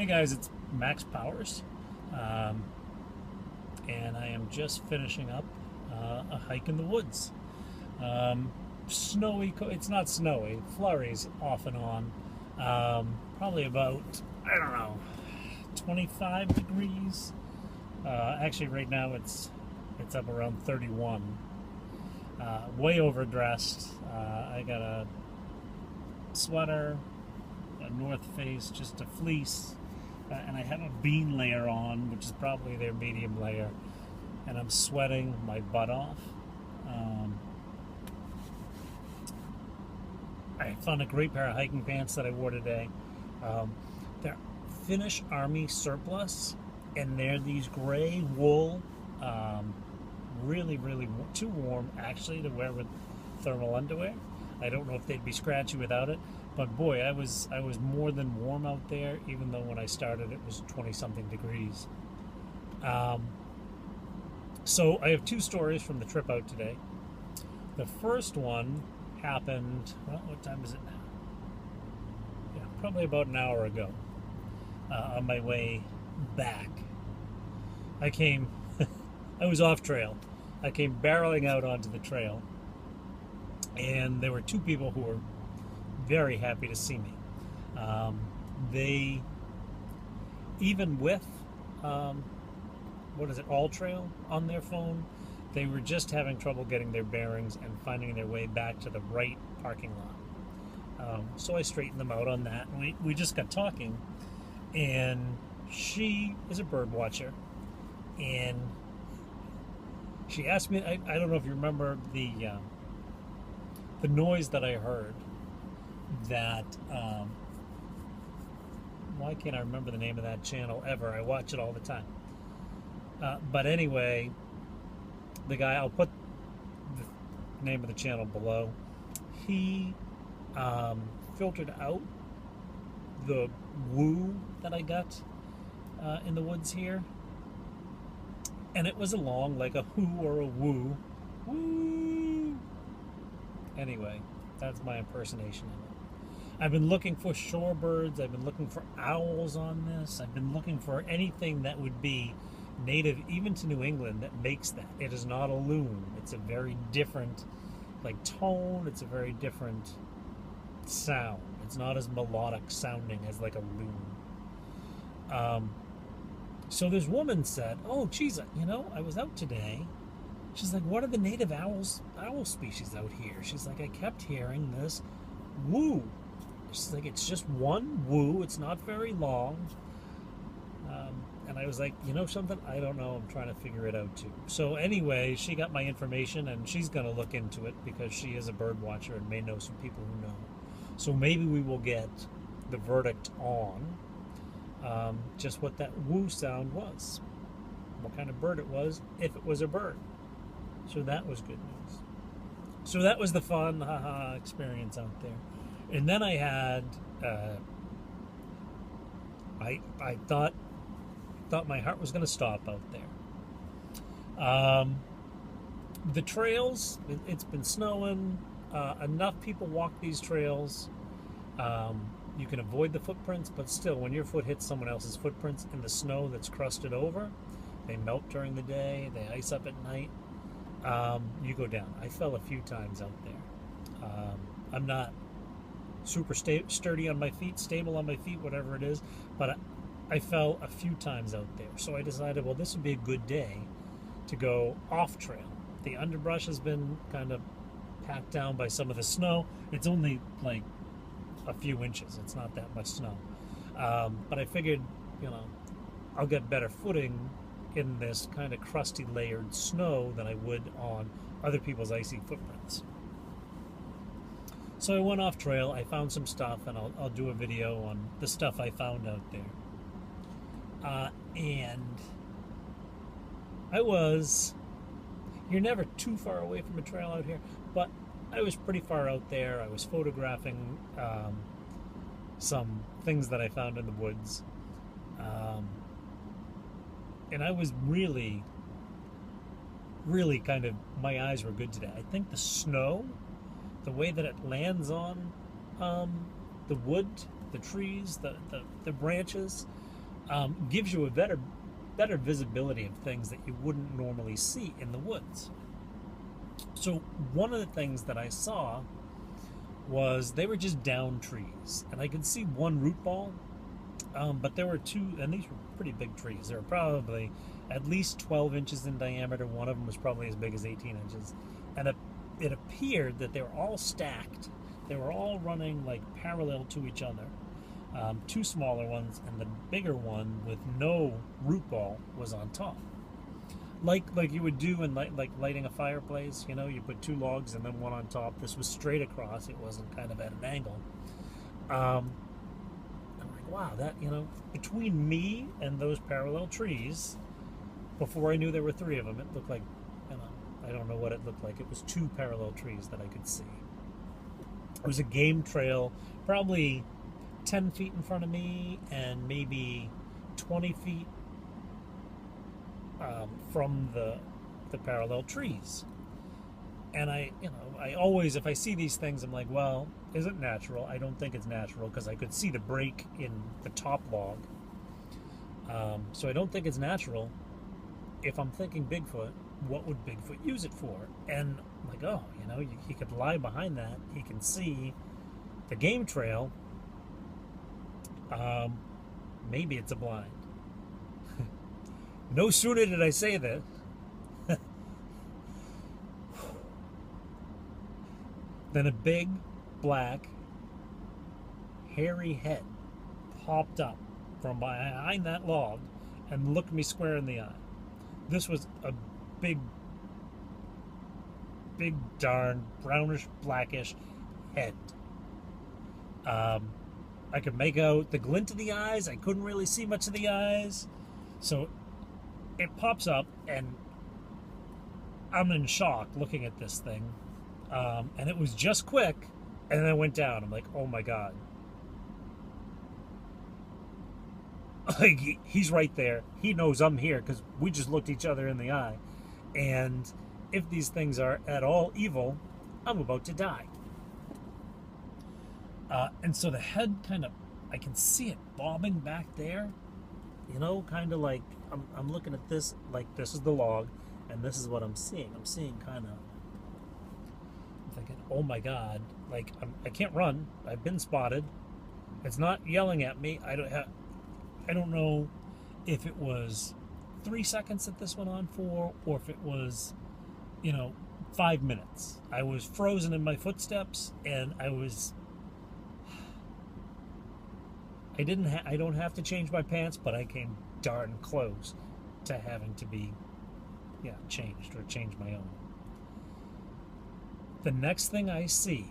Hey guys, it's Max Powers, and I am just finishing up a hike in the woods. Snowy, it's not snowy, flurries off and on. Probably about, I don't know, 25 degrees. Actually, right now it's up around 31. Way overdressed. I got a sweater, a North Face, just a fleece, and I have a bean layer on, which is probably their medium layer, and I'm sweating my butt off. I found a great pair of hiking pants that I wore today. They're Finnish Army surplus, and they're these gray wool, really too warm actually to wear with thermal underwear. I don't know if they'd be scratchy without it, but boy, I was more than warm out there, even though when I started it was 20-something degrees. So I have two stories from the trip out today. The first one happened, well, what time is it now? Yeah, probably about an hour ago, on my way back. I was off trail. I came barreling out onto the trail, and there were two people who were very happy to see me. They, even with, All Trail on their phone, they were just having trouble getting their bearings and finding their way back to the right parking lot. So I straightened them out on that, and we just got talking, and she is a bird watcher, and she asked me, I don't know if you remember the noise that I heard that, why can't I remember the name of that channel ever? I watch it all the time. But anyway, the guy, I'll put the name of the channel below, he filtered out the woo that I got in the woods here. And it was along like a who or a woo. Woo! Anyway, that's my impersonation of it. I've been looking for shorebirds. I've been looking for owls on this. I've been looking for anything that would be native even to New England that makes that. It is not a loon. It's a very different tone. It's a very different sound. It's not as melodic sounding as like a loon. So this woman said, "Oh, geez, I was out today." She's like, "What are the native owl species out here?" She's like, "I kept hearing this woo." She's like, "It's just one woo. It's not very long." And I was like, "You know something? I don't know. I'm trying to figure it out too." So anyway, she got my information, and she's going to look into it because she is a bird watcher and may know some people who know. So maybe we will get the verdict on just what that woo sound was, what kind of bird it was, if it was a bird. So that was good news. So that was the fun experience out there. And then I had I thought my heart was going to stop out there. The trails, it's been snowing. Enough people walk these trails. You can avoid the footprints, but still, when your foot hits someone else's footprints in the snow that's crusted over, they melt during the day, they ice up at night, you go down. I fell a few times out there. I'm not super sturdy on my feet, stable on my feet, whatever it is, but I fell a few times out there. So I decided, well, this would be a good day to go off trail. The underbrush has been kind of packed down by some of the snow. It's only like a few inches. It's not that much snow. But I figured, I'll get better footing in this kind of crusty layered snow than I would on other people's icy footprints. So I went off trail. I found some stuff, and I'll do a video on the stuff I found out there. And you're never too far away from a trail out here, but I was pretty far out there. I was photographing some things that I found in the woods. And I was really kind of, my eyes were good today. I think the snow, the way that it lands on the wood, the trees, the branches, gives you a better visibility of things that you wouldn't normally see in the woods. So one of the things that I saw was they were just down trees, and I could see one root ball, but there were two, and these were pretty big trees. They were probably at least 12 inches in diameter. One of them was probably as big as 18 inches, and it appeared that they were all stacked. They were all running like parallel to each other. Two smaller ones, and the bigger one with no root ball was on top. Like you would do in like lighting a fireplace, you know, you put two logs and then one on top. This was straight across. It wasn't kind of at an angle. I'm like, wow, that, you know, between me and those parallel trees, before I knew there were three of them, it looked like, you know, I don't know what it looked like. It was two parallel trees that I could see. It was a game trail, probably 10 feet in front of me and maybe 20 feet from the parallel trees. And I always, if I see these things, I'm like, well, is it natural? I don't think it's natural, because I could see the break in the top log. So I don't think it's natural. If I'm thinking Bigfoot, what would Bigfoot use it for? And I'm like, oh, you know, he could lie behind that. He can see the game trail. Maybe it's a blind. No sooner did I say this, then a big, black, hairy head popped up from behind that log and looked me square in the eye. This was a big, darn, brownish, blackish head. I could make out the glint of the eyes. I couldn't really see much of the eyes. So it pops up, and I'm in shock looking at this thing. And it was just quick, and then it went down. I'm like, oh my God. Like, he's right there. He knows I'm here because we just looked each other in the eye. And if these things are at all evil, I'm about to die. And so the head kind of, I can see it bobbing back there, you know, kind of like, I'm looking at this, like this is the log, and this is what I'm seeing. I'm seeing kind of, I'm thinking, oh my God, like, I can't run. I've been spotted. It's not yelling at me. I don't know if it was 3 seconds that this went on for, or if it was, you know, 5 minutes. I was frozen in my footsteps, and I don't have to change my pants, but I came darn close to having to be, changed or change my own. The next thing I see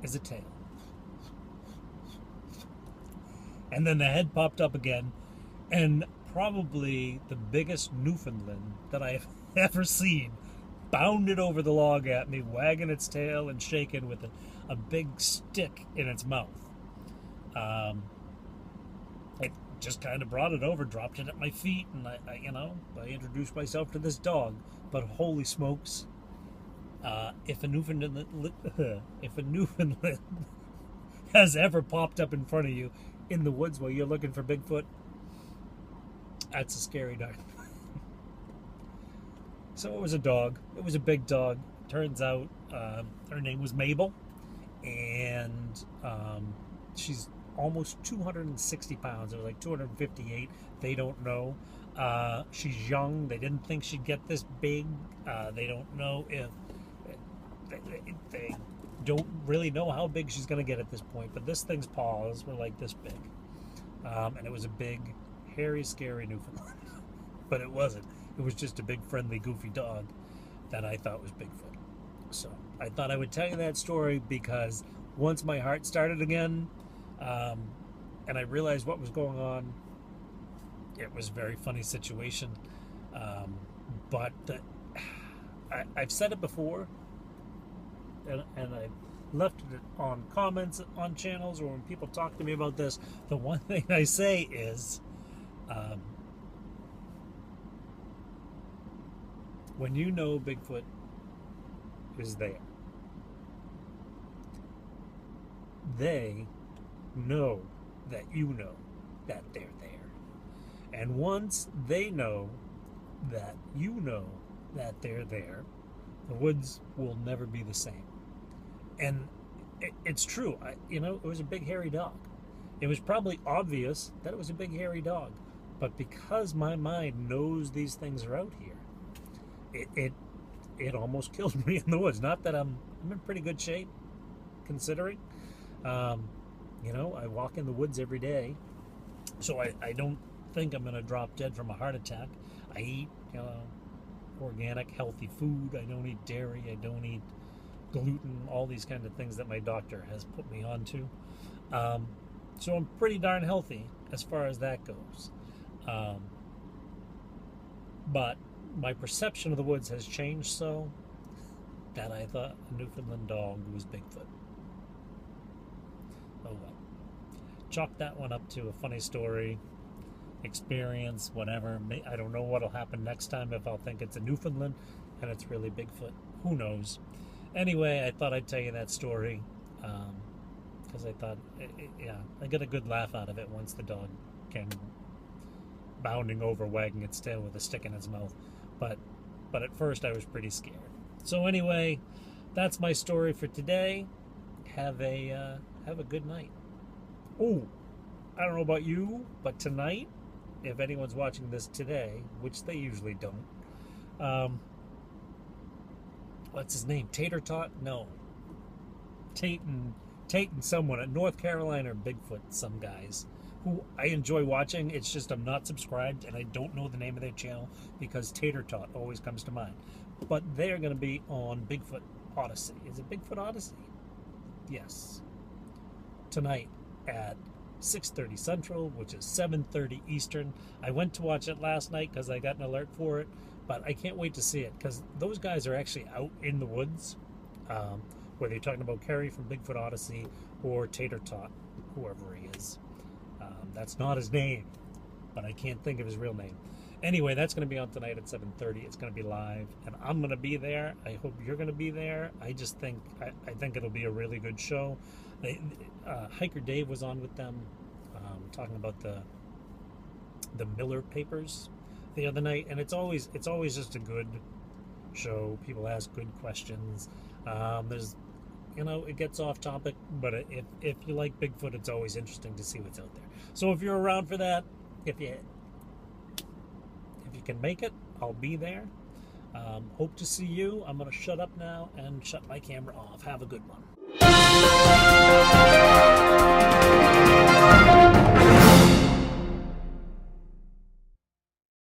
is a tail. And then the head popped up again, and probably the biggest Newfoundland that I have ever seen bounded over the log at me, wagging its tail and shaking with a big stick in its mouth. It just kind of brought it over, dropped it at my feet, and I introduced myself to this dog. But holy smokes, if a Newfoundland has ever popped up in front of you in the woods while you're looking for Bigfoot, that's a scary dog. So it was a dog. It was a big dog. Turns out her name was Mabel, and she's almost 260 pounds. It was like 258. They don't know. She's young. They didn't think she'd get this big. They don't know if they don't really know how big she's going to get at this point. But this thing's paws were like this big, and it was a big, hairy, scary Newfoundland. But it wasn't. It was just a big, friendly, goofy dog that I thought was Bigfoot. So I thought I would tell you that story because once my heart started again, and I realized what was going on, it was a very funny situation. But I've said it before, and I've left it on comments on channels or when people talk to me about this. The one thing I say is, when you know Bigfoot is there, they know that you know that they're there. And once they know that you know that they're there, the woods will never be the same. And it's true. It was a big hairy dog. It was probably obvious that it was a big hairy dog, but because my mind knows these things are out here, it almost killed me in the woods. Not that I'm in pretty good shape, considering. I walk in the woods every day, so I don't think I'm going to drop dead from a heart attack. I eat, organic, healthy food. I don't eat dairy. I don't eat gluten, all these kind of things that my doctor has put me onto. So I'm pretty darn healthy as far as that goes. But my perception of the woods has changed so that I thought a Newfoundland dog was Bigfoot. Oh well. Chalk that one up to a funny story, experience, whatever. I don't know what'll happen next time, if I'll think it's a Newfoundland and it's really Bigfoot. Who knows? Anyway, I thought I'd tell you that story because I thought, I got a good laugh out of it once the dog came bounding over, wagging its tail with a stick in its mouth. But at first I was pretty scared. So anyway, that's my story for today. Have a good night. Oh, I don't know about you, but tonight, if anyone's watching this today, which they usually don't, what's his name? Tater Tot? No. Tate and someone at North Carolina or Bigfoot, some guys who I enjoy watching. It's just I'm not subscribed and I don't know the name of their channel because Tater Tot always comes to mind. But they're going to be on Bigfoot Odyssey. Is it Bigfoot Odyssey? Yes. Tonight at 6:30 Central, which is 7:30 Eastern. I went to watch it last night because I got an alert for it, but I can't wait to see it because those guys are actually out in the woods, whether you're talking about Kerry from Bigfoot Odyssey or Tater Tot, whoever he is. That's not his name, but I can't think of his real name. Anyway, that's going to be on tonight at 7:30. It's going to be live, and I'm going to be there. I hope you're going to be there. I just think I think it'll be a really good show. Hiker Dave was on with them, talking about the Miller papers the other night, and it's always just a good show. People ask good questions. There's, it gets off topic, but if you like Bigfoot, it's always interesting to see what's out there. So if you're around for that, if you can make it, I'll be there. Hope to see you. I'm going to shut up now and shut my camera off. Have a good one.